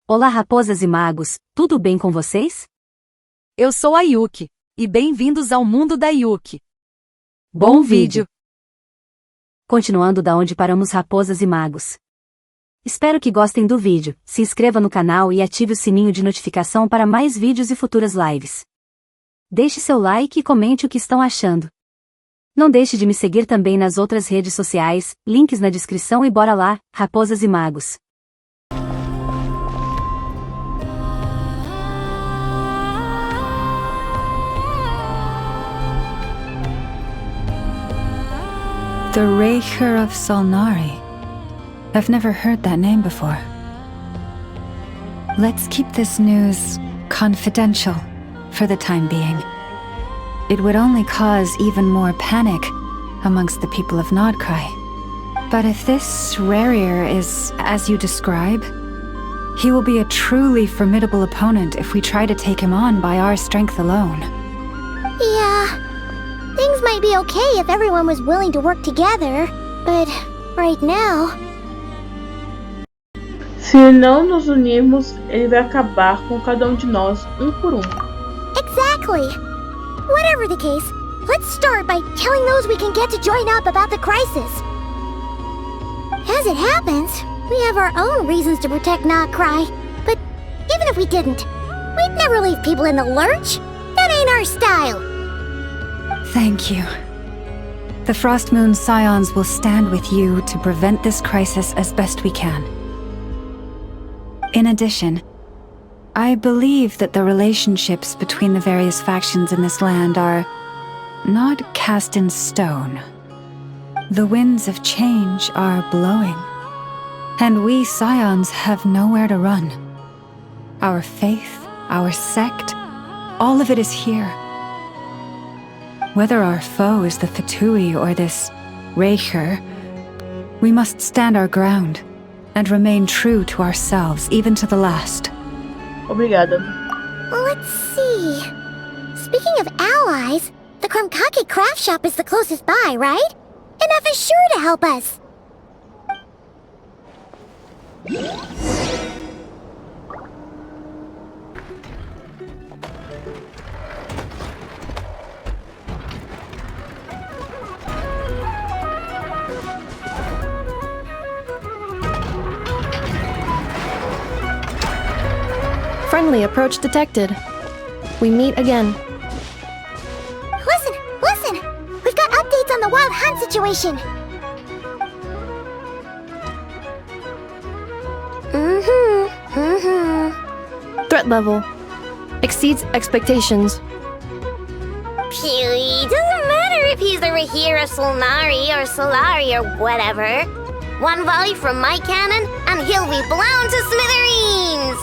Olá raposas e magos, tudo bem com vocês? Eu sou a Yuki, e bem-vindos ao mundo da Yuki. Bom vídeo! Continuando da onde paramos raposas e magos. Espero que gostem do vídeo, se inscreva no canal e ative o sininho de notificação para mais vídeos e futuras lives. Deixe seu like e comente o que estão achando. Não deixe de me seguir também nas outras redes sociais, links na descrição e bora lá, raposas e magos. The Raker of Solnari. I've never heard that name before. Let's keep this news confidential for the time being. It would only cause even more panic amongst the people of Nodcry. But if this Rarier is as you describe, he will be a truly formidable opponent if we try to take him on by our strength alone. Yeah. Things might be okay if everyone was willing to work together, but right now... Se não nos unirmos, ele vai acabar com cada de nós, por Exactly! Whatever the case, let's start by telling those we can get to join up about the crisis. As it happens, we have our own reasons to protect Nodcry, but even if we didn't, we'd never leave people in the lurch. That ain't our style. Thank you. The Frostmoon Scions will stand with you to prevent this crisis as best we can. In addition, I believe that the relationships between the various factions in this land are not cast in stone. The winds of change are blowing, and we Scions have nowhere to run. Our faith, our sect, all of it is here. Whether our foe is the Fatui or this Raker, we must stand our ground and remain true to ourselves, even to the last. Obrigada. Let's see... Speaking of allies, the Krumkake craft shop is the closest by, right? Enough is sure to help us. Friendly approach detected. We meet again. Listen! We've got updates on the wild hunt situation. Threat level exceeds expectations. Phew, doesn't matter if he's the Rahira Solnari or Solari or whatever. One volley from my cannon, and he'll be blown to smithereens!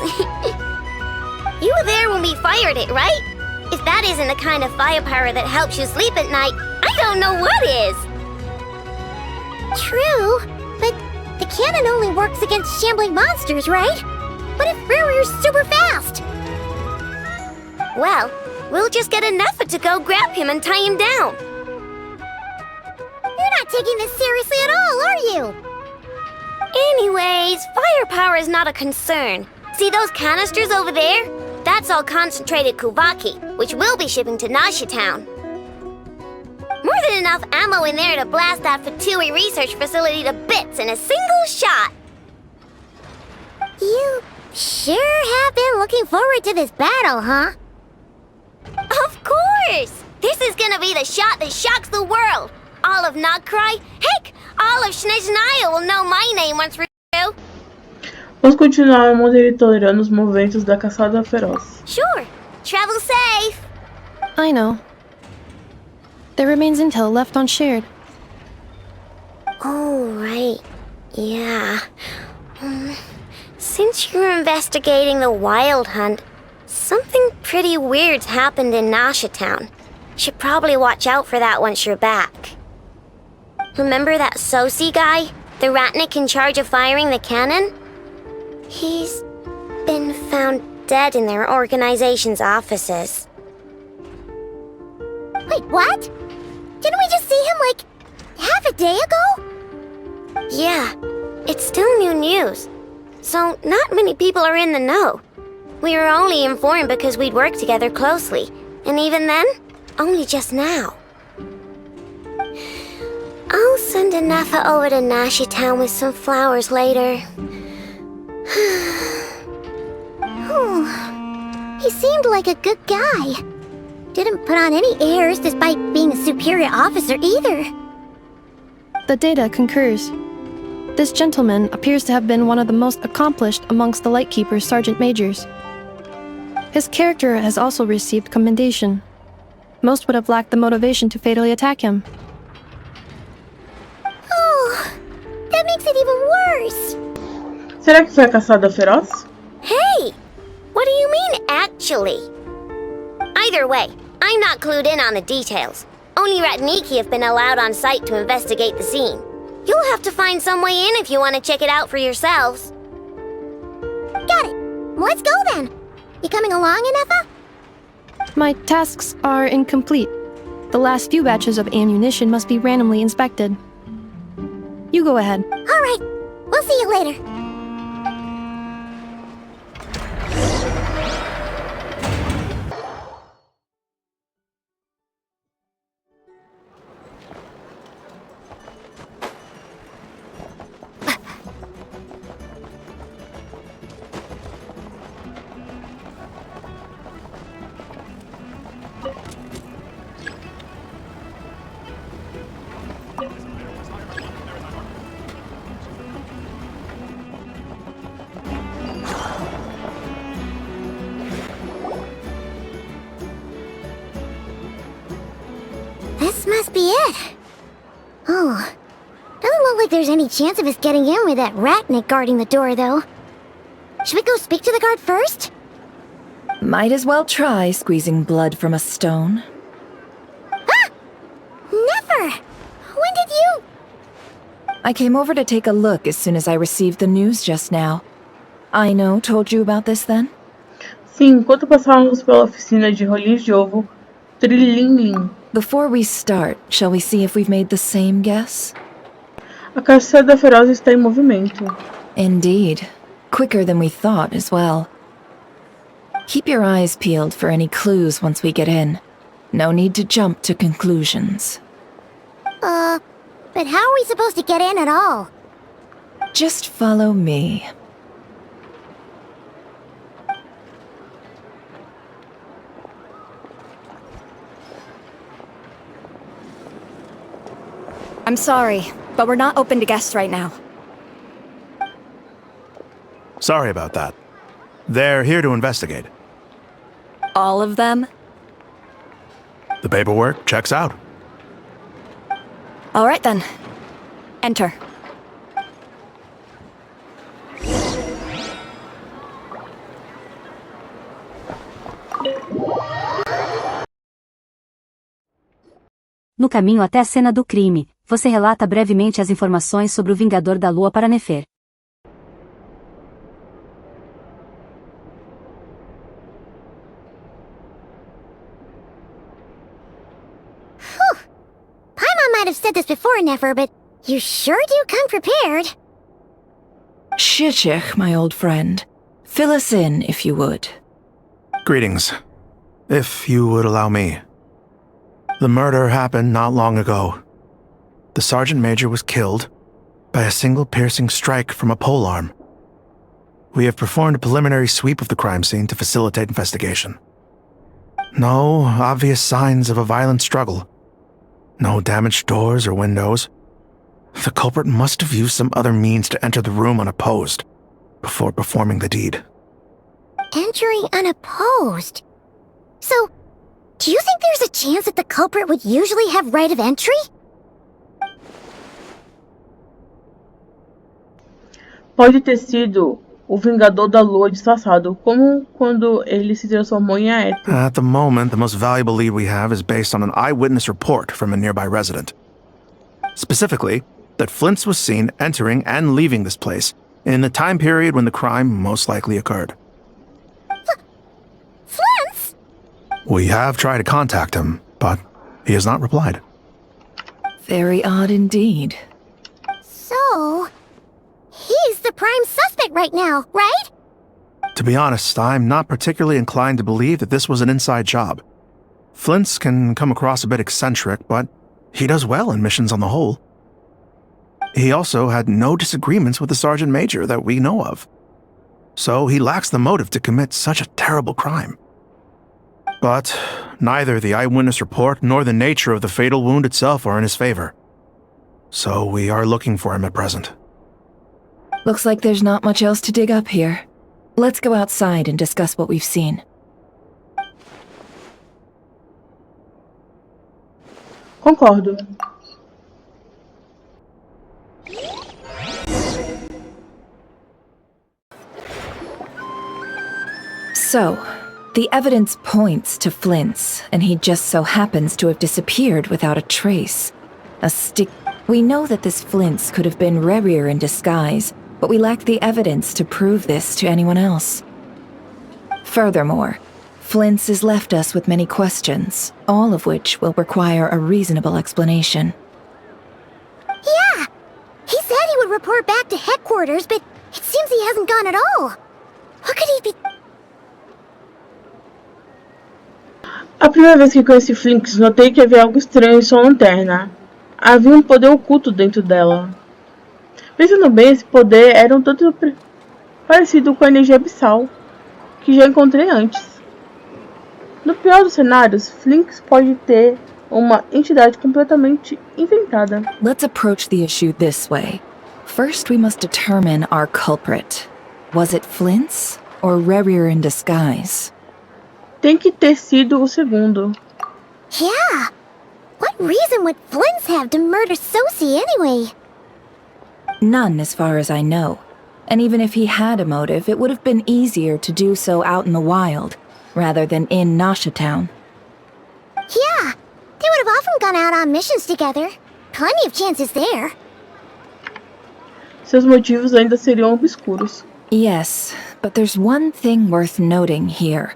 You were there when we fired it, right? If that isn't the kind of firepower that helps you sleep at night, I don't know what is! True, but the cannon only works against shambling monsters, right? What if Rarier's super fast? Well, we'll just get enough to go grab him and tie him down. You're not taking this seriously at all, are you? Anyways, firepower is not a concern. See those canisters over there? That's all concentrated Kuvaki, which we'll be shipping to Nasha Town. More than enough ammo in there to blast that Fatui research facility to bits in a single shot. You sure have been looking forward to this battle, huh? Of course! This is gonna be the shot that shocks the world. All of Nodcry, heck, all of Snezhnaya will know my name once we're through. Vamos continuar monitorando os movimentos da caçada feroz. Sure. Travel safe. I know. There remains intel left unshared. Oh, right. Yeah. Since you're investigating the wild hunt, something pretty weird's happened in Nasha Town. Should probably watch out for that once you're back. Remember that Sosi guy? The Ratnik in charge of firing the cannon? He's been found dead in their organization's offices. Wait, what? Didn't we just see him, like, half a day ago? Yeah, it's still new news. so not many people are in the know. We were only informed because we'd worked together closely, and even then, only just now. I'll send a Nefa over to Nashi Town with some flowers later. He seemed like a good guy. Didn't put on any airs despite being a superior officer either. The data concurs. This gentleman appears to have been one of the most accomplished amongst the Lightkeeper's Sergeant Majors. His character has also received commendation. Most would have lacked the motivation to fatally attack him. Oh, that makes it even worse. Será que foi a caçada feroz? Hey, what do you mean, actually? Either way, I'm not clued in on the details. Only Ratniki have been allowed on site to investigate the scene. You'll have to find some way in if you want to check it out for yourselves. Got it. Let's go then. You coming along, Nefa? My tasks are incomplete. The last few batches of ammunition must be randomly inspected. You go ahead. All right. We'll see you later. This must be it. Oh, doesn't look like there's any chance of us getting in with that Ratnik guarding the door, though. Should we go speak to the guard first? Might as well try squeezing blood from a stone. Ah! Never! When did you... I came over to take a look as soon as I received the news just now. Aino told you about this then? Sim, enquanto passávamos pela oficina de rolinhos de ovo, Trillim-lim. Before we start, shall we see if we've made the same guess? A caçada feroz está em movimento. Indeed. Quicker than we thought as well. Keep your eyes peeled for any clues once we get in. No need to jump to conclusions. But how are we supposed to get in at all? Just follow me. I'm sorry, but we're not open to guests right now. Sorry about that. They're here to investigate. All of them? The paperwork checks out. All right then. Enter. No caminho até a cena do crime, você relata brevemente as informações sobre o Vingador da Lua para Nefer. Paimon might have said this before, Nefer, but you sure do come prepared. Shishich, my old friend. Fill us in, if you would. Greetings. If you would allow me. The murder happened not long ago. The Sergeant Major was killed by a single piercing strike from a polearm. We have performed a preliminary sweep of the crime scene to facilitate investigation. No obvious signs of a violent struggle. No damaged doors or windows. The culprit must have used some other means to enter the room unopposed before performing the deed. Entering unopposed? So, do you think there's a chance that the culprit would usually have right of entry? Pode ter sido o Vingador da Lua disfarçado, como quando ele se transformou em Aether. At the moment, the most valuable lead we have is based on an eyewitness report from a nearby resident. Specifically, that Flint's was seen entering and leaving this place in the time period when the crime most likely occurred. Flint's? We have tried to contact him, but he has not replied. Very odd indeed. So, he's the the prime suspect right now, right? To be honest, I'm not particularly inclined to believe that this was an inside job. Flint's can come across a bit eccentric, but he does well in missions on the whole. He also had no disagreements with the Sergeant Major that we know of. So he lacks the motive to commit such a terrible crime. But neither the eyewitness report nor the nature of the fatal wound itself are in his favor. So we are looking for him at present. Looks like there's not much else to dig up here. Let's go outside and discuss what we've seen. Concordo. So, the evidence points to Flint's, and he just so happens to have disappeared without a trace. We know that this Flint's could have been Rerir in disguise, but we lack the evidence to prove this to anyone else. Furthermore, Flint's has left us with many questions, all of which will require a reasonable explanation. Yeah! He said he would report back to headquarters, but it seems he hasn't gone at all. What could he be... A primeira vez que conheci Flinks, notei que havia algo estranho em sua lanterna. Havia um poder oculto dentro dela. Pensando bem, esse poder era um tanto parecido com a energia abissal, que já encontrei antes. No pior dos cenários, Flinks pode ter uma entidade completamente inventada. Let's approach the issue this way. First, we must determine our culprit. Was it Flint's or Rerir in disguise? Tem que ter sido o segundo. Yeah! What reason would Flint's have to murder Sosie anyway? None, as far as I know. And even if he had a motive, it would have been easier to do so out in the wild, rather than in Nasha Town. Yeah! They would have often gone out on missions together. Plenty of chances there. Seus motivos ainda seriam obscuros. Yes, but there's one thing worth noting here.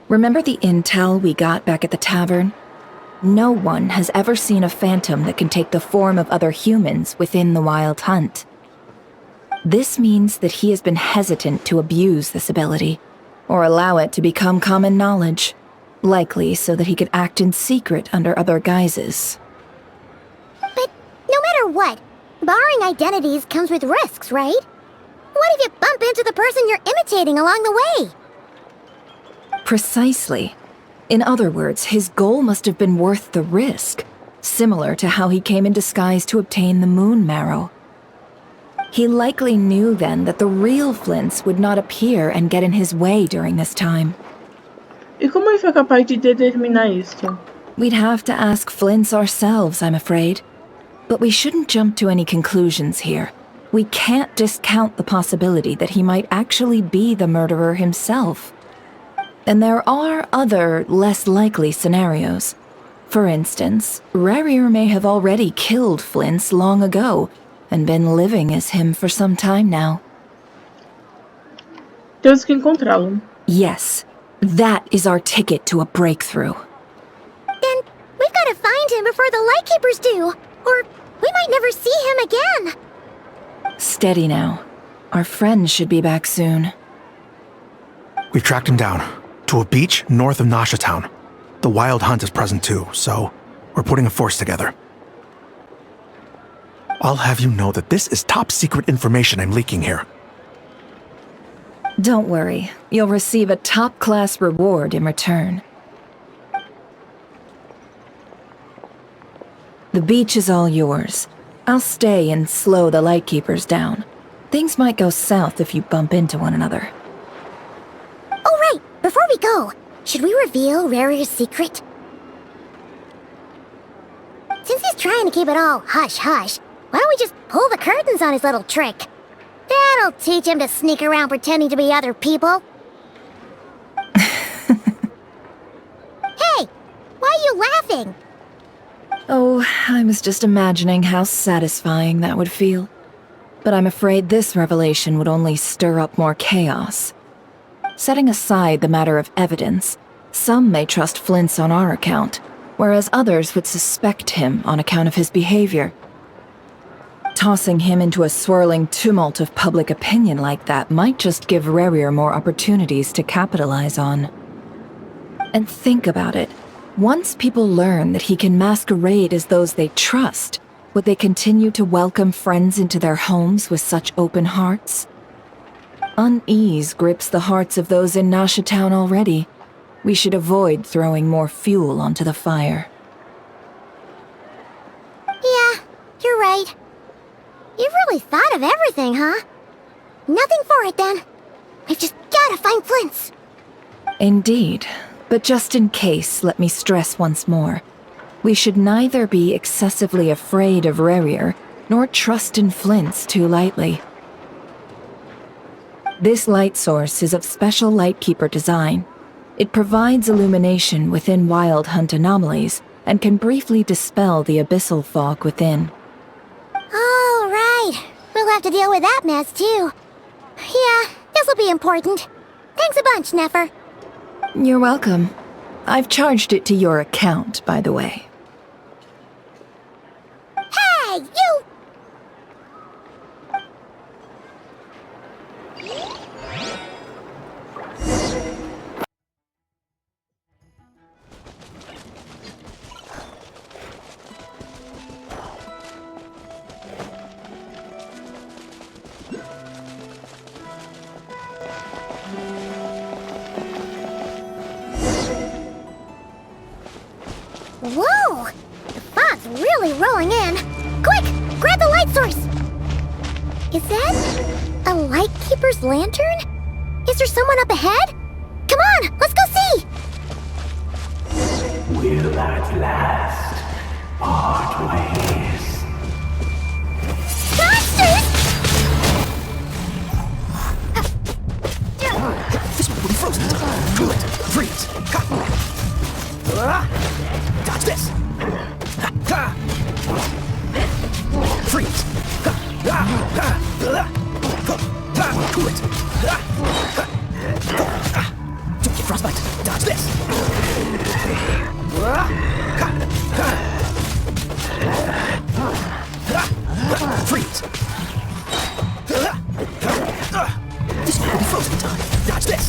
Remember the intel we got back at the tavern? No one has ever seen a phantom that can take the form of other humans within the Wild Hunt. This means that he has been hesitant to abuse this ability, or allow it to become common knowledge, likely so that he could act in secret under other guises. But no matter what, borrowing identities comes with risks, right? What if you bump into the person you're imitating along the way? Precisely. In other words, his goal must have been worth the risk, similar to how he came in disguise to obtain the moon marrow. He likely knew then that the real Flint's would not appear and get in his way during this time. E como ele foi capaz de determinar isso? We'd have to ask Flint's ourselves, I'm afraid. But we shouldn't jump to any conclusions here. We can't discount the possibility that he might actually be the murderer himself. And there are other, less likely scenarios. For instance, Rerir may have already killed Flint's long ago, and been living as him for some time now. Temos que encontrá-lo. Yes, that is our ticket to a breakthrough. Then we've got to find him before the Lightkeepers do, or we might never see him again. Steady now. Our friend should be back soon. We've tracked him down to a beach north of Nasha Town. The Wild Hunt is present too, so we're putting a force together. I'll have you know that this is top secret information I'm leaking here. Don't worry, you'll receive a top-class reward in return. The beach is all yours. I'll stay and slow the Lightkeepers down. Things might go south if you bump into one another. Oh right, before we go, should we reveal Rerir's secret? Since he's trying to keep it all hush-hush, why don't we just pull the curtains on his little trick? That'll teach him to sneak around pretending to be other people. Hey! Why are you laughing? Oh, I was just imagining how satisfying that would feel. But I'm afraid this revelation would only stir up more chaos. Setting aside the matter of evidence, some may trust Flint's on our account, whereas others would suspect him on account of his behavior. tossing him into a swirling tumult of public opinion like that might just give Rarier more opportunities to capitalize on. And think about it. Once people learn that he can masquerade as those they trust, would they continue to welcome friends into their homes with such open hearts? Unease grips the hearts of those in Nasha Town already. We should avoid throwing more fuel onto the fire. Yeah, you're right. You've really thought of everything, huh? Nothing for it then. We've just gotta find Flints. Indeed. But just in case, let me stress once more. We should neither be excessively afraid of Rarier, nor trust in Flints too lightly. This light source is of special Lightkeeper design. It provides illumination within Wild Hunt anomalies, and can briefly dispel the abyssal fog within. Oh, right. We'll have to deal with that mess, too. Yeah, this'll be important. Thanks a bunch, Nefer. You're welcome. I've charged it to your account, by the way. Hey, you! Whoa! The fog's really rolling in. Quick! Grab the light source! Is that a Lightkeeper's lantern? Is there someone up ahead? Come on, let's go see! Will at last part ways. Monsters! This will be frozen. Cool it. Freeze. Dodge this. Freeze. Cool it. Don't get frostbite. Dodge this. Freeze. This will be frozen time. Dodge this.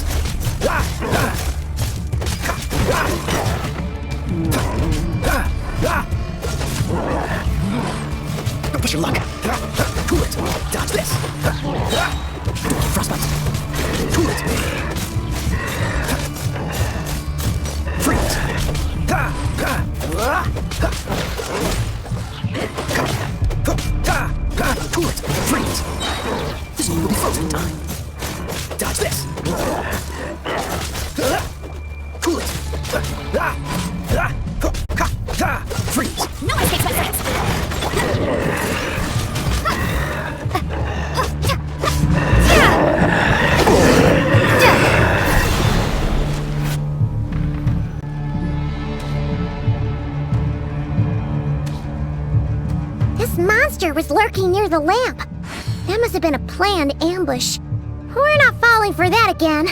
Don't push your luck. Cool it. Dodge this. Don't get frostbite. Cool it. Freeze. Cool it. Freeze. This will be frozen time. Dodge this. Cool it. Freeze. No one takes my friends! This monster was lurking near the lamp. That must have been a planned ambush. We're not falling for that again.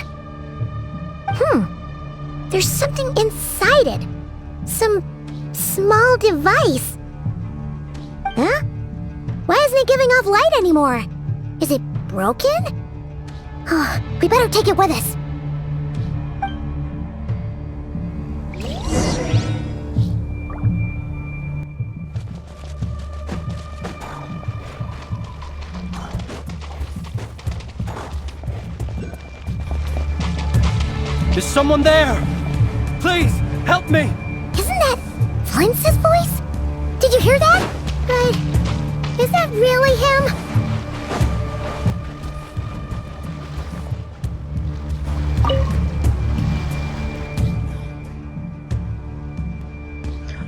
There's something inside it. Some small device. Huh? Why isn't it giving off light anymore? Is it broken? Oh, we better take it with us. Is someone there? Please, help me! Isn't that Flint's voice? Did you hear that? But is that really him?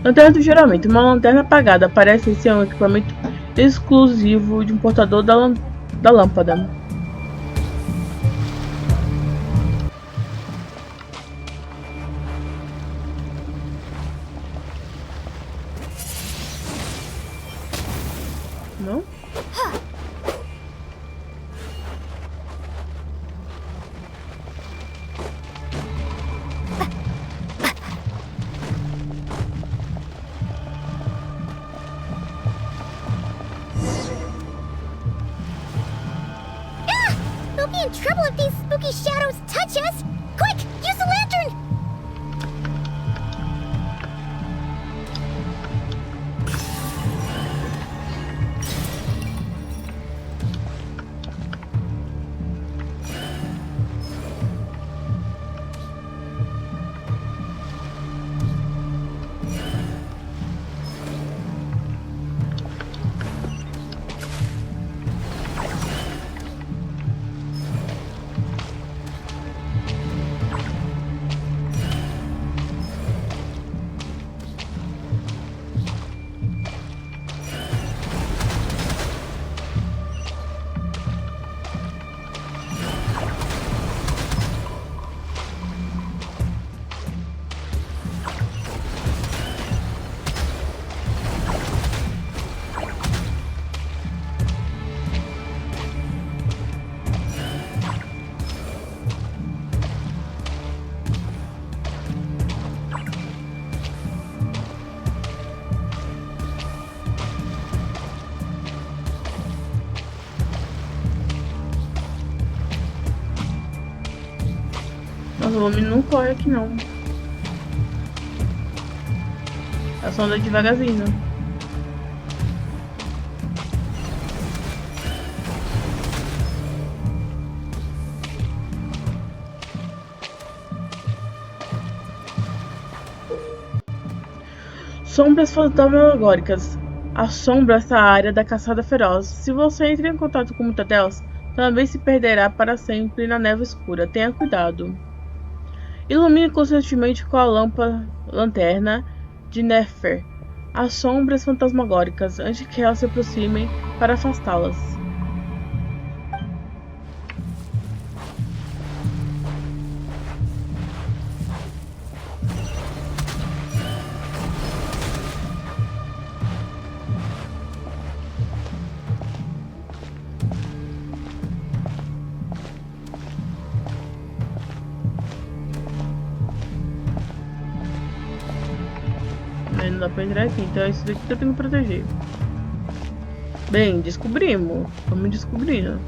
Lanterna do juramento. Uma lanterna apagada parece ser um equipamento exclusivo de um portador da lâmpada. Não? be in trouble if these spooky shadows touch us! Quick, use the lantern! Nossa, o Lumine não corre aqui não. Ela só anda devagarzinho. Sombras fantasmagóricas. Assombra essa área da caçada feroz. Se você entra em contato com muitas delas, também se perderá para sempre na névoa escura. Tenha cuidado. Ilumine constantemente com a lanterna de Nefer as sombras fantasmagóricas antes que elas se aproximem para afastá-las. Não dá pra entrar aqui, então é isso daqui que eu tenho que proteger. Bem, descobrimos. Vamos descobrindo.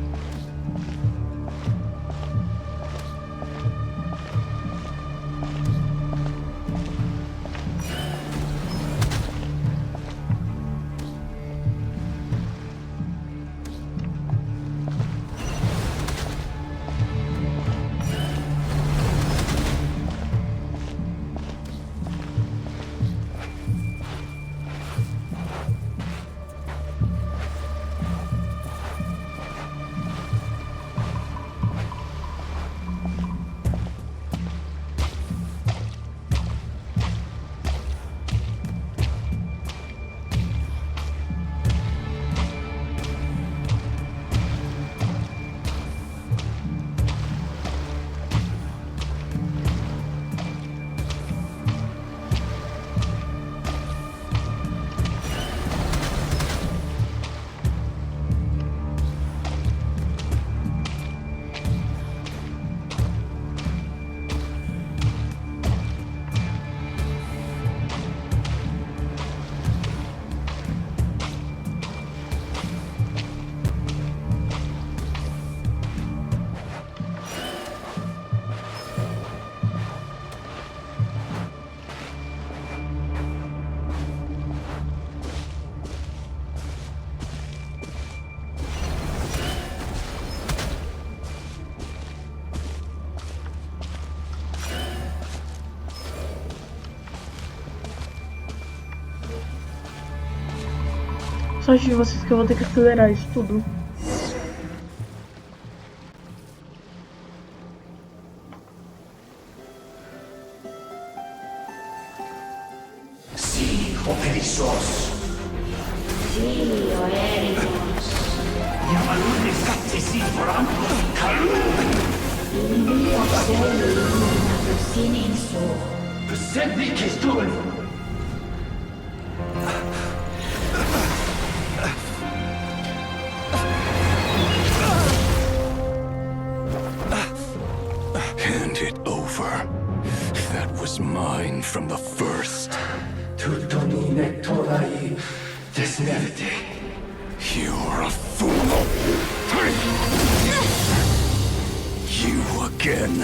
Só de vocês que eu vou ter que acelerar isso tudo. Sim, o perezoso. Sim, o Ericos. Yamalune Satsisi Foram Kalu. Envia o seu ilumina do silêncio. Sempre que estou. Hand it over. That was mine from the first. Tutto mine torai desmerte. You're a fool. You again.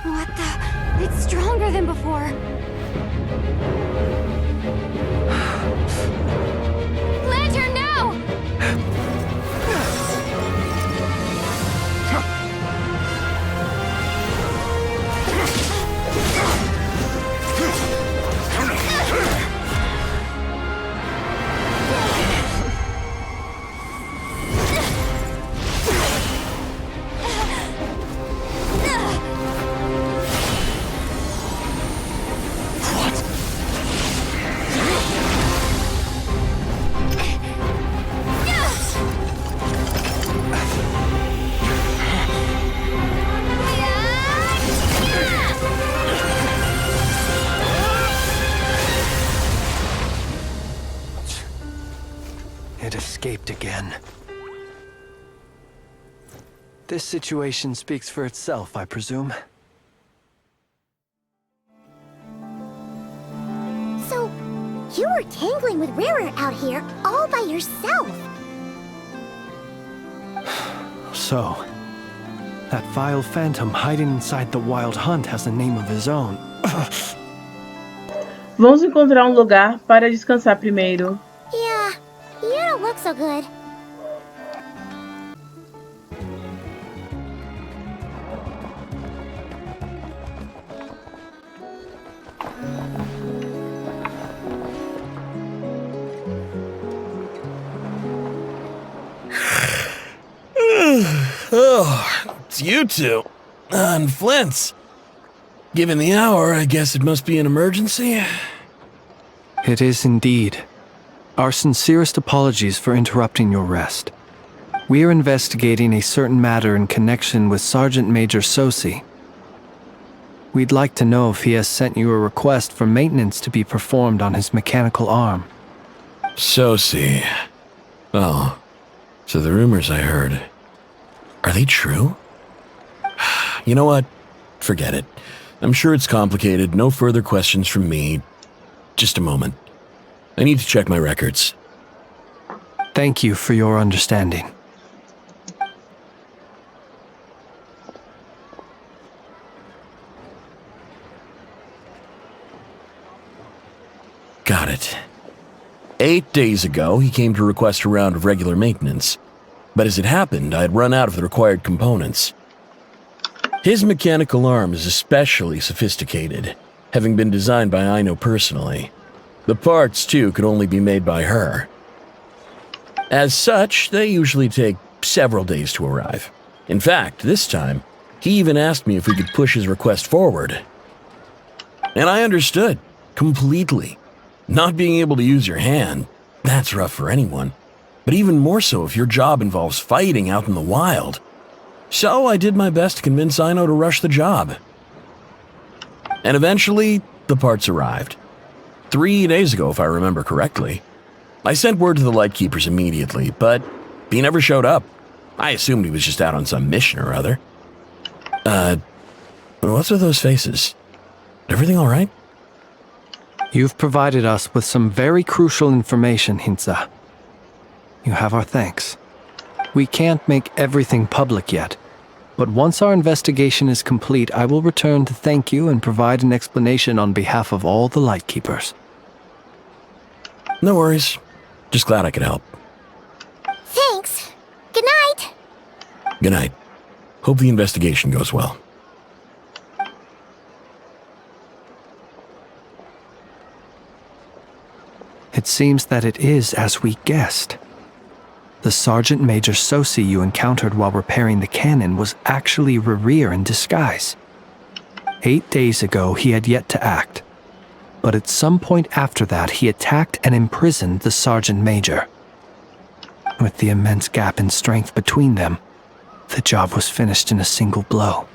What the? It's stronger than before. Lantern, now! It escaped again. This situation speaks for itself, I presume. So, you were tangling with Rarer out here all by yourself. So, that vile phantom hiding inside the Wild Hunt has a name of his own. Vamos encontrar lugar para descansar primeiro. Yeah, you don't look so good. Oh, it's you two. And Flint's. Given the hour, I guess it must be an emergency. It is indeed. Our sincerest apologies for interrupting your rest. We are investigating a certain matter in connection with Sergeant Major Sosi. We'd like to know if he has sent you a request for maintenance to be performed on his mechanical arm. Sosi. Oh, so the rumors I heard, are they true? You know what? Forget it. I'm sure it's complicated. No further questions from me. Just a moment. I need to check my records. Thank you for your understanding. Got it. 8 days ago, he came to request a round of regular maintenance. But as it happened, I had run out of the required components. His mechanical arm is especially sophisticated, having been designed by Aino personally. The parts, too, could only be made by her. As such, they usually take several days to arrive. In fact, this time, he even asked me if we could push his request forward. And I understood, completely. Not being able to use your hand, that's rough for anyone. But even more so if your job involves fighting out in the wild. So I did my best to convince Aino to rush the job. And eventually, the parts arrived. 3 days ago, if I remember correctly. I sent word to the Lightkeepers immediately, but he never showed up. I assumed he was just out on some mission or other. What's with those faces? Everything all right? You've provided us with some very crucial information, Hintsa. You have our thanks. We can't make everything public yet, but once our investigation is complete, I will return to thank you and provide an explanation on behalf of all the Lightkeepers. No worries. Just glad I could help. Thanks. Good night. Good night. Hope the investigation goes well. It seems that it is as we guessed. The Sergeant Major Sosi you encountered while repairing the cannon was actually Rerir in disguise. 8 days ago, he had yet to act. But at some point after that, he attacked and imprisoned the Sergeant Major. With the immense gap in strength between them, the job was finished in a single blow.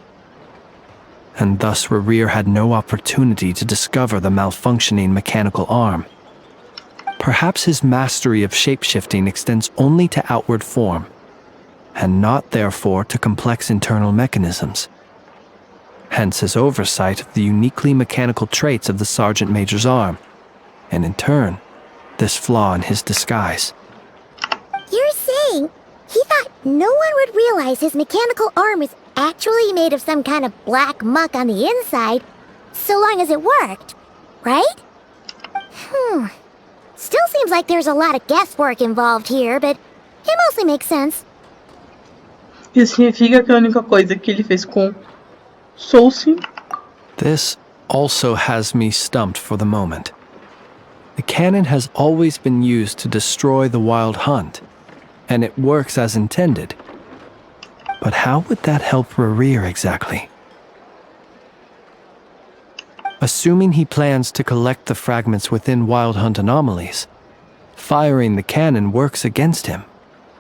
And thus Rerir had no opportunity to discover the malfunctioning mechanical arm. Perhaps his mastery of shapeshifting extends only to outward form, and not therefore to complex internal mechanisms. Hence his oversight of the uniquely mechanical traits of the Sergeant Major's arm, and in turn, this flaw in his disguise. You're saying he thought no one would realize his mechanical arm is actually made of some kind of black muck on the inside, so long as it worked, right? Still seems like there's a lot of guesswork involved here, but it mostly makes sense. Isso significa que a única coisa que ele fez com Souci. This also has me stumped for the moment. The cannon has always been used to destroy the wild hunt, and it works as intended. But how would that help Rerir exactly? Assuming he plans to collect the fragments within wild hunt anomalies, firing the cannon works against him,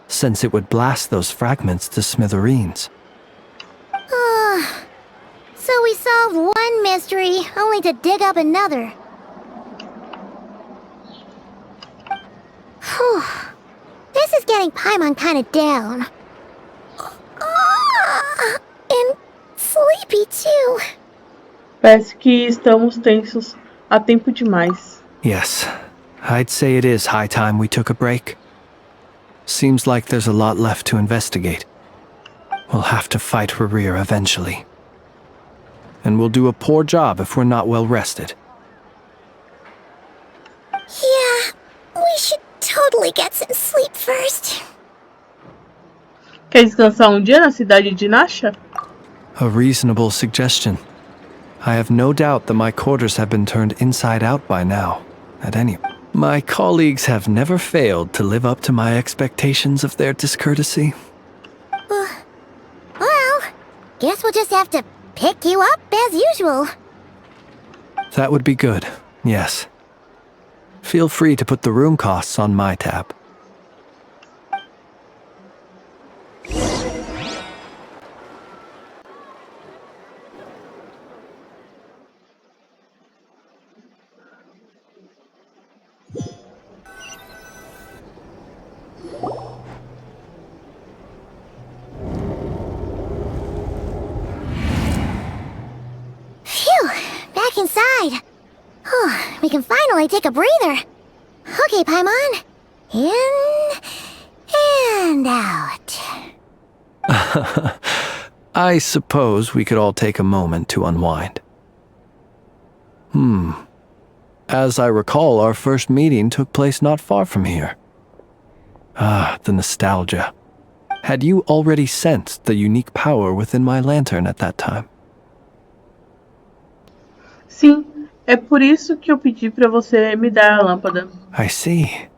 since it would blast those fragments to smithereens. So we solved one mystery, only to dig up another. Whew. This is getting Paimon kinda down. And sleepy too. Parece que estamos tensos há tempo demais. Yes, I'd say it is high time we took a break. Seems like there's a lot left to investigate. We'll have to fight Rerir eventually. And we'll do a poor job if we're not well rested. Yeah, we should totally get some sleep first. Quer descansar dia na cidade de Nasha? A reasonable suggestion. I have no doubt that my quarters have been turned inside out by now. At any rate, my colleagues have never failed to live up to my expectations of their discourtesy. Well, guess we'll just have to pick you up as usual. That would be good, yes. Feel free to put the room costs on my tab. Back inside. We can finally take a breather. Okay, Paimon. In and out. I suppose we could all take a moment to unwind. As I recall, our first meeting took place not far from here. The nostalgia. Had you already sensed the unique power within my lantern at that time? Sim, é por isso que eu pedi para você me dar a lâmpada. I see.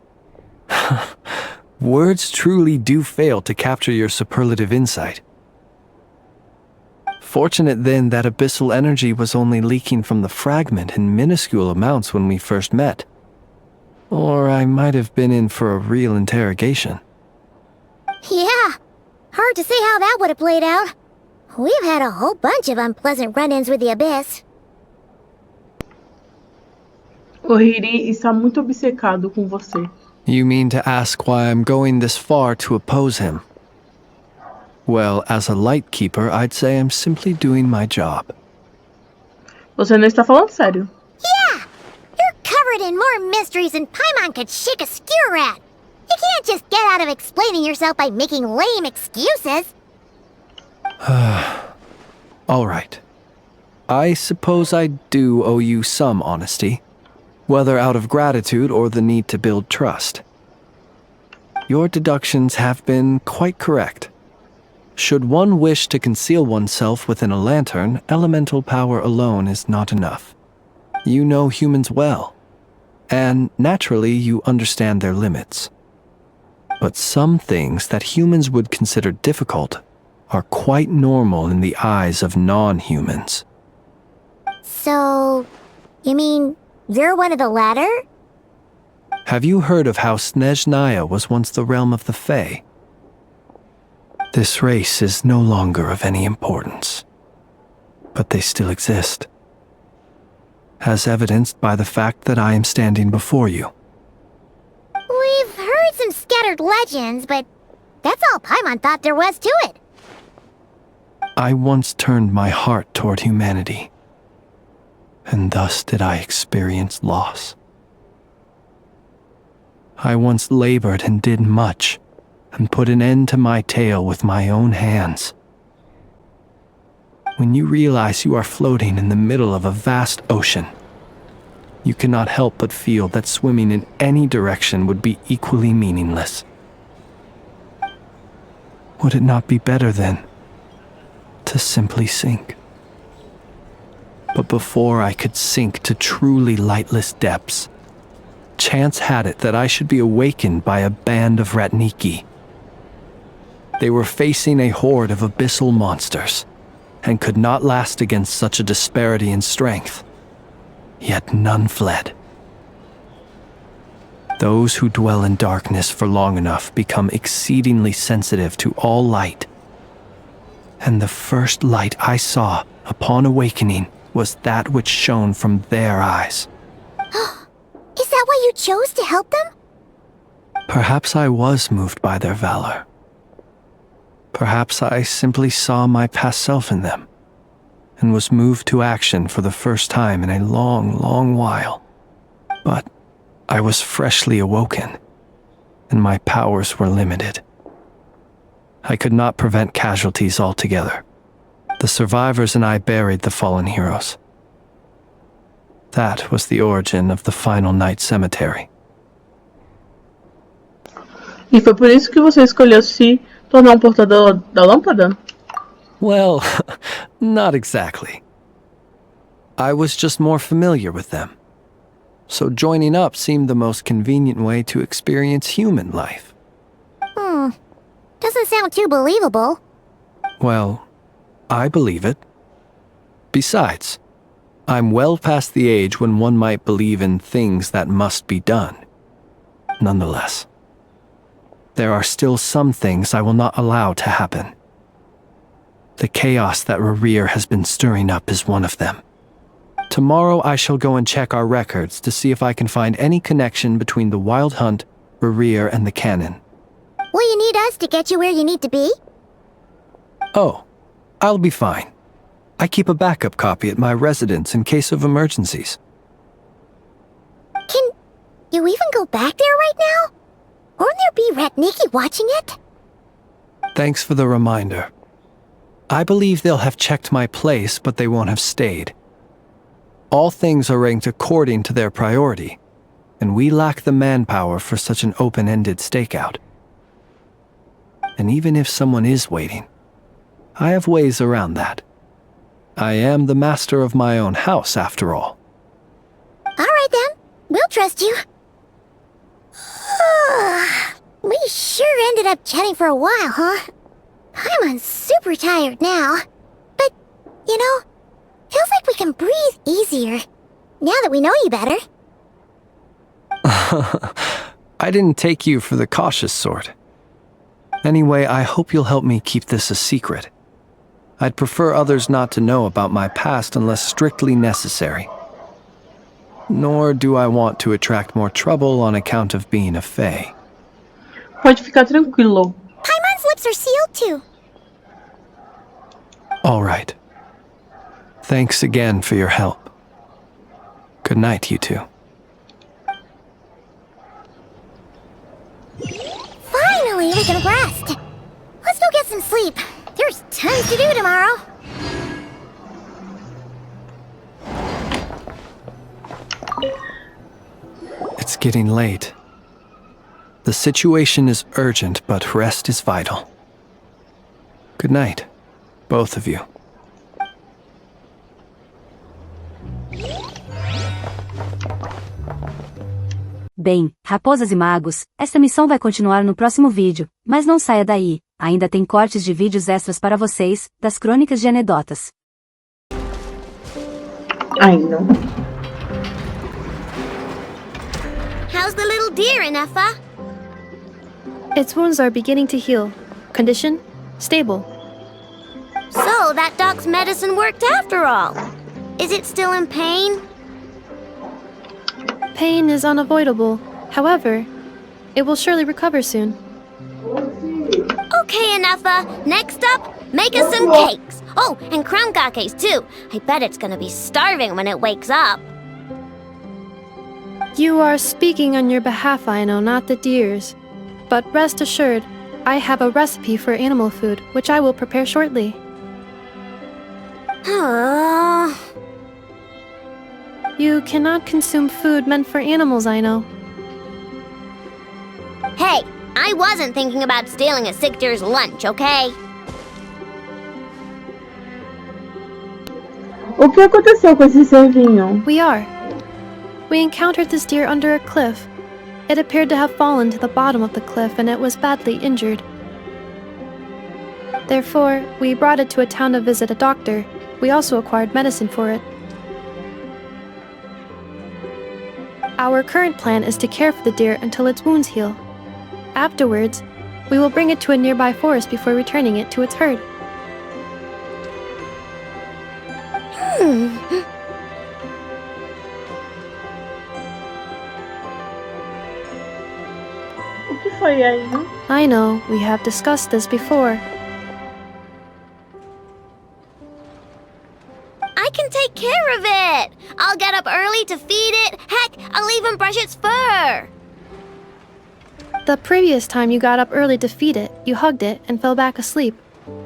Words truly do fail to capture your superlative insight. Fortunate then that abyssal energy was only leaking from the fragment in minuscule amounts when we first met. Or I might have been in for a real interrogation. Yeah, hard to say how that would have played out. We've had a whole bunch of unpleasant run-ins with the Abyss. O Hiri está muito obcecado com você. You mean to ask why I'm going this far to oppose him? Well, as a Lightkeeper, I'd say I'm simply doing my job. Você não está falando sério. Yeah! You're covered in more mysteries than Paimon could shake a skewer at. You can't just get out of explaining yourself by making lame excuses. All right. I suppose I do owe you some honesty, whether out of gratitude or the need to build trust. Your deductions have been quite correct. Should one wish to conceal oneself within a lantern, elemental power alone is not enough. You know humans well, and naturally you understand their limits. But some things that humans would consider difficult are quite normal in the eyes of non-humans. So, you mean you're one of the latter? Have you heard of how Snezhnaya was once the realm of the Fae? This race is no longer of any importance, but they still exist, as evidenced by the fact that I am standing before you. We've heard some scattered legends, but that's all Paimon thought there was to it. I once turned my heart toward humanity, and thus did I experience loss. I once labored and did much, and put an end to my tale with my own hands. When you realize you are floating in the middle of a vast ocean, you cannot help but feel that swimming in any direction would be equally meaningless. Would it not be better then to simply sink? But before I could sink to truly lightless depths, chance had it that I should be awakened by a band of Ratniki. They were facing a horde of abyssal monsters, and could not last against such a disparity in strength. Yet none fled. Those who dwell in darkness for long enough become exceedingly sensitive to all light. And the first light I saw upon awakening was that which shone from their eyes. Is that why you chose to help them? Perhaps I was moved by their valor. Perhaps I simply saw my past self in them, and was moved to action for the first time in a long, long while. But I was freshly awoken, and my powers were limited. I could not prevent casualties altogether. The survivors and I buried the fallen heroes. That was the origin of the final night cemetery. E foi por isso que você escolheu se tornar portador da lâmpada? Well, not exactly. I was just more familiar with them. So joining up seemed the most convenient way to experience human life. Doesn't sound too believable. Well, I believe it. Besides, I'm well past the age when one might believe in things that must be done. Nonetheless, there are still some things I will not allow to happen. The chaos that Rerir has been stirring up is one of them. Tomorrow I shall go and check our records to see if I can find any connection between the Wild Hunt, Rerir, and the Cannon. Will you need us to get you where you need to be? Oh, I'll be fine. I keep a backup copy at my residence in case of emergencies. Can you even go back there right now? Won't there be Ratniki watching it? Thanks for the reminder. I believe they'll have checked my place, but they won't have stayed. All things are ranked according to their priority, and we lack the manpower for such an open-ended stakeout. And even if someone is waiting, I have ways around that. I am the master of my own house, after all. All right then, we'll trust you. We sure ended up chatting for a while, huh? I'm super tired now. But, you know, feels like we can breathe easier, now that we know you better. I didn't take you for the cautious sort. Anyway, I hope you'll help me keep this a secret. I'd prefer others not to know about my past unless strictly necessary. Nor do I want to attract more trouble on account of being a fae. Pode ficar tranquilo. Paimon's lips are sealed too. All right. Thanks again for your help. Good night, you two. Finally, we can rest. Let's go get some sleep. There's tons to do tomorrow. It's getting late. The situation is urgent, but rest is vital. Good night, both of you. Bem, raposas e magos, esta missão vai continuar no próximo vídeo, mas não saia daí, ainda tem cortes de vídeos extras para vocês, das crônicas de anedotas. Ai, não. How's the little deer, Enougha? Its wounds are beginning to heal. Condition? Stable. So, that dog's medicine worked after all. Is it still in pain? Pain is unavoidable. However, it will surely recover soon. Okay, Enougha. Next up, make us some cakes. Oh, and crown cakes too. I bet it's gonna be starving when it wakes up. You are speaking on your behalf, Aino, not the deer's. But rest assured, I have a recipe for animal food, which I will prepare shortly. You cannot consume food meant for animals, Aino. Hey, I wasn't thinking about stealing a sick deer's lunch, okay? O que aconteceu com esse servinho? We encountered this deer under a cliff. It appeared to have fallen to the bottom of the cliff and it was badly injured. Therefore, we brought it to a town to visit a doctor. We also acquired medicine for it. Our current plan is to care for the deer until its wounds heal. Afterwards, we will bring it to a nearby forest before returning it to its herd. O que foi aí, né? I know, we have discussed this before. I can take care of it! I'll get up early to feed it. Heck, I'll even brush its fur! The previous time you got up early to feed it, you hugged it and fell back asleep.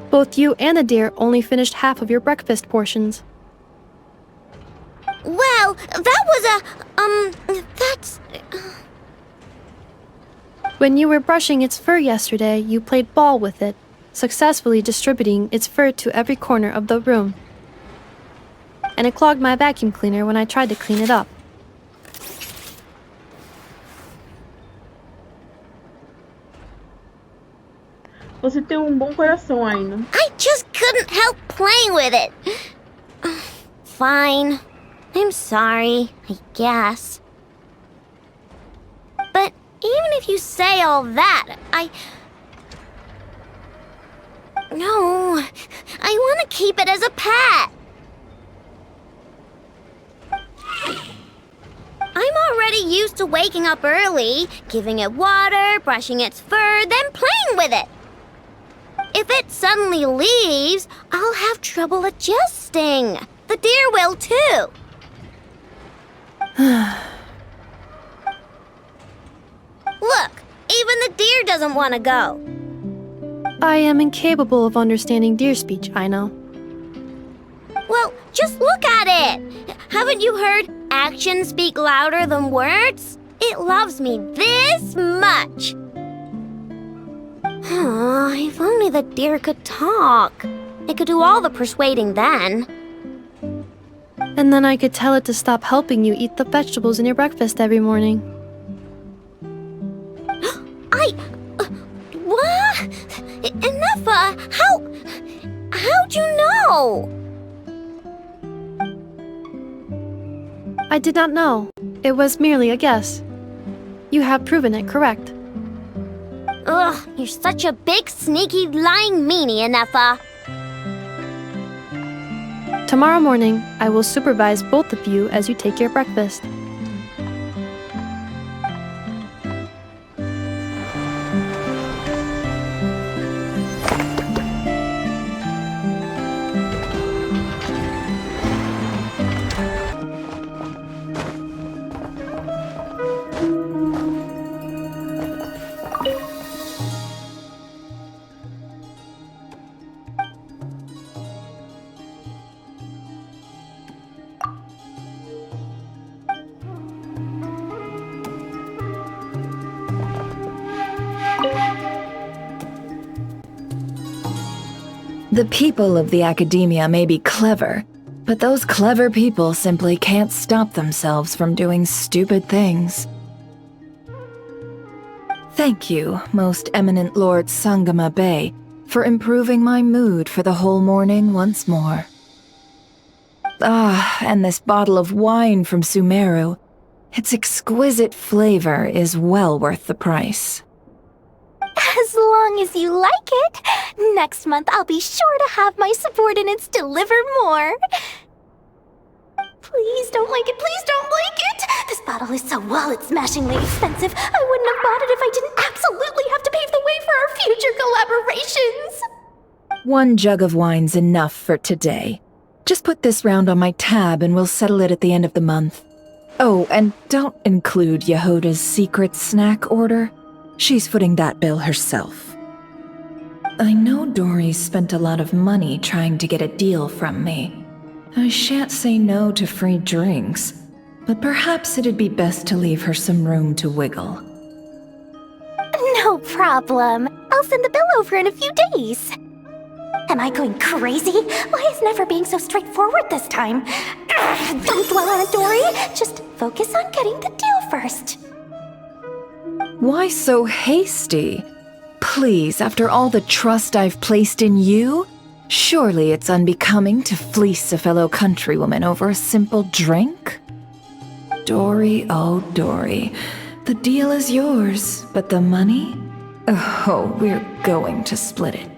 Both you and the deer only finished half of your breakfast portions. Well, that was that's... When you were brushing its fur yesterday, you played ball with it, successfully distributing its fur to every corner of the room. And it clogged my vacuum cleaner when I tried to clean it up. Você tem bom coração, Aino. I just couldn't help playing with it. Fine. I'm sorry, I guess. But even if you say all that, No, I want to keep it as a pet. I'm already used to waking up early, giving it water, brushing its fur, then playing with it. If it suddenly leaves, I'll have trouble adjusting. The deer will too. Look, even the deer doesn't want to go. I am incapable of understanding deer speech, I know. Well, just look at it. Haven't you heard actions speak louder than words? It loves me this much. If only the deer could talk. It could do all the persuading then. And then I could tell it to stop helping you eat the vegetables in your breakfast every morning. What? Enough, how'd you know? I did not know. It was merely a guess. You have proven it correct. Ugh, you're such a big, sneaky, lying meanie, Enough. Tomorrow morning, I will supervise both of you as you take your breakfast. The people of the academia may be clever, but those clever people simply can't stop themselves from doing stupid things. Thank you, most eminent Lord Sangama Bay, for improving my mood for the whole morning once more. Ah, and this bottle of wine from Sumeru. Its exquisite flavor is well worth the price. As long as you like it. Next month, I'll be sure to have my subordinates deliver more. Please don't like it, please don't like it! This bottle is so wallet-smashingly expensive, I wouldn't have bought it if I didn't absolutely have to pave the way for our future collaborations! 1 jug of wine's enough for today. Just put this round on my tab and we'll settle it at the end of the month. Oh, and don't include Yehuda's secret snack order. She's footing that bill herself. I know Dory's spent a lot of money trying to get a deal from me. I shan't say no to free drinks, but perhaps it'd be best to leave her some room to wiggle. No problem. I'll send the bill over in a few days. Am I going crazy? Why is Never being so straightforward this time? Don't dwell on it, Dory. Just focus on getting the deal first. Why so hasty? Please, after all the trust I've placed in you, surely it's unbecoming to fleece a fellow countrywoman over a simple drink? Dory, oh Dory, the deal is yours, but the money? Oh, we're going to split it.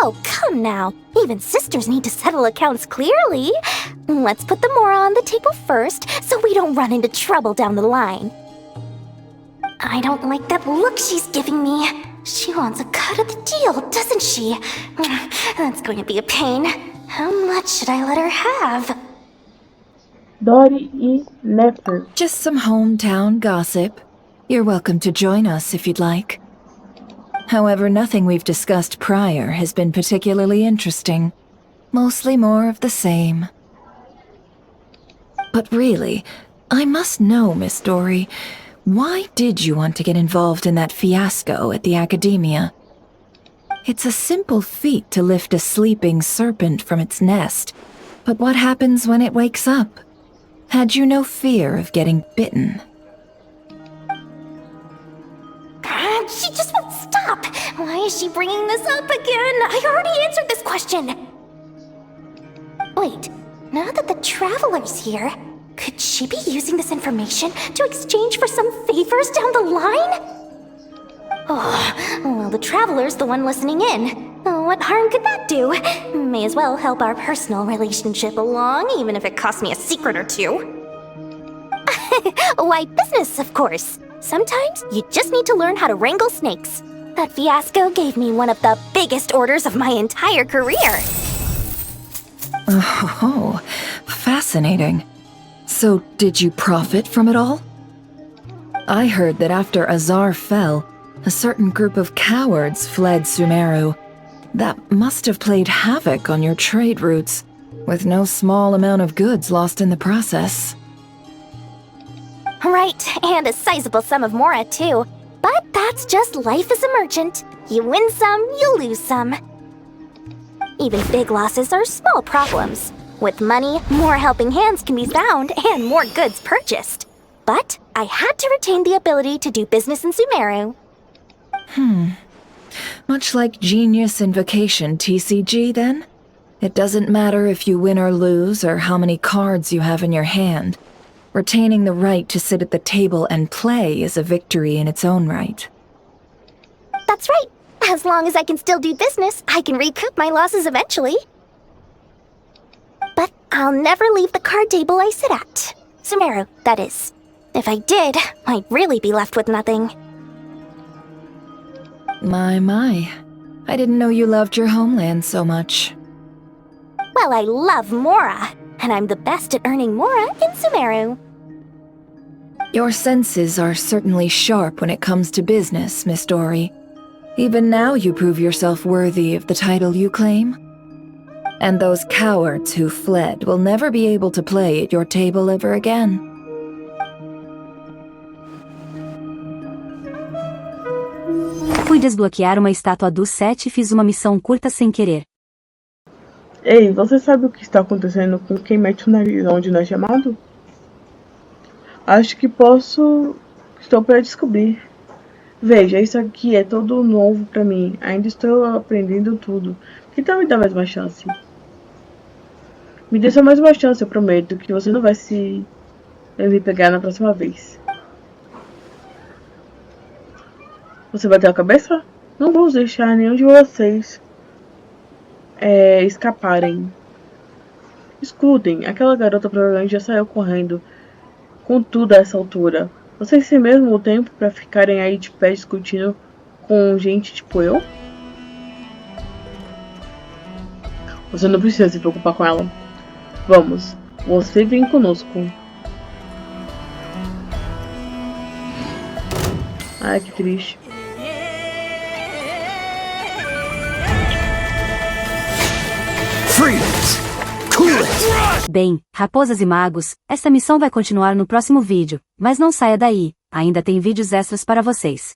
Oh, come now. Even sisters need to settle accounts clearly. Let's put the mora on the table first, so we don't run into trouble down the line. I don't like that look she's giving me. She wants a cut of the deal, doesn't she? That's going to be a pain. How much should I let her have? Dory e Nefer. Just some hometown gossip. You're welcome to join us if you'd like. However, nothing we've discussed prior has been particularly interesting. Mostly more of the same. But really, I must know, Miss Dory, why did you want to get involved in that fiasco at the Academia? It's a simple feat to lift a sleeping serpent from its nest, but what happens when it wakes up? Had you no fear of getting bitten? She just won't stop. Why is she bringing this up again? I already answered this question. Wait, now that the Traveler's here, could she be using this information to exchange for some favors down the line? Oh, well, the Traveler's the one listening in. What harm could that do? May as well help our personal relationship along, even if it costs me a secret or two. Why, business, of course. Sometimes you just need to learn how to wrangle snakes. That fiasco gave me one of the biggest orders of my entire career. Oh, fascinating. So, did you profit from it all? I heard that after Azar fell, a certain group of cowards fled Sumeru. That must have played havoc on your trade routes, with no small amount of goods lost in the process. Right, and a sizable sum of mora, too. But that's just life as a merchant. You win some, you lose some. Even big losses are small problems. With money, more helping hands can be found and more goods purchased. But I had to retain the ability to do business in Sumeru. Much like Genius Invocation TCG, then? It doesn't matter if you win or lose or how many cards you have in your hand. Retaining the right to sit at the table and play is a victory in its own right. That's right. As long as I can still do business, I can recoup my losses eventually. But I'll never leave the card table I sit at. Sumeru, that is. If I did, I'd really be left with nothing. My. I didn't know you loved your homeland so much. Well, I love mora, and I'm the best at earning mora in Sumeru. Your senses are certainly sharp when it comes to business, Miss Dory. Even now you prove yourself worthy of the title you claim. And those cowards who fled will never be able to play at your table ever again. Fui desbloquear uma estátua do Set e fiz uma missão curta sem querer. Ei, você sabe o que está acontecendo com quem mete o nariz onde não é chamado? Acho que posso... Estou para descobrir. Veja, isso aqui é todo novo para mim. Ainda estou aprendendo tudo. Que tal me dar mais uma chance? Me dê só mais uma chance, eu prometo que você não vai me pegar na próxima vez. Você bateu a cabeça? Não vou deixar nenhum de vocês escaparem. Escutem, aquela garota provavelmente já saiu correndo com tudo a essa altura. Vocês têm mesmo o tempo para ficarem aí de pé discutindo com gente tipo eu? Você não precisa se preocupar com ela. Vamos, você vem conosco. Ai, que triste. Bem, raposas e magos, esta missão vai continuar no próximo vídeo, mas não saia daí, ainda tem vídeos extras para vocês.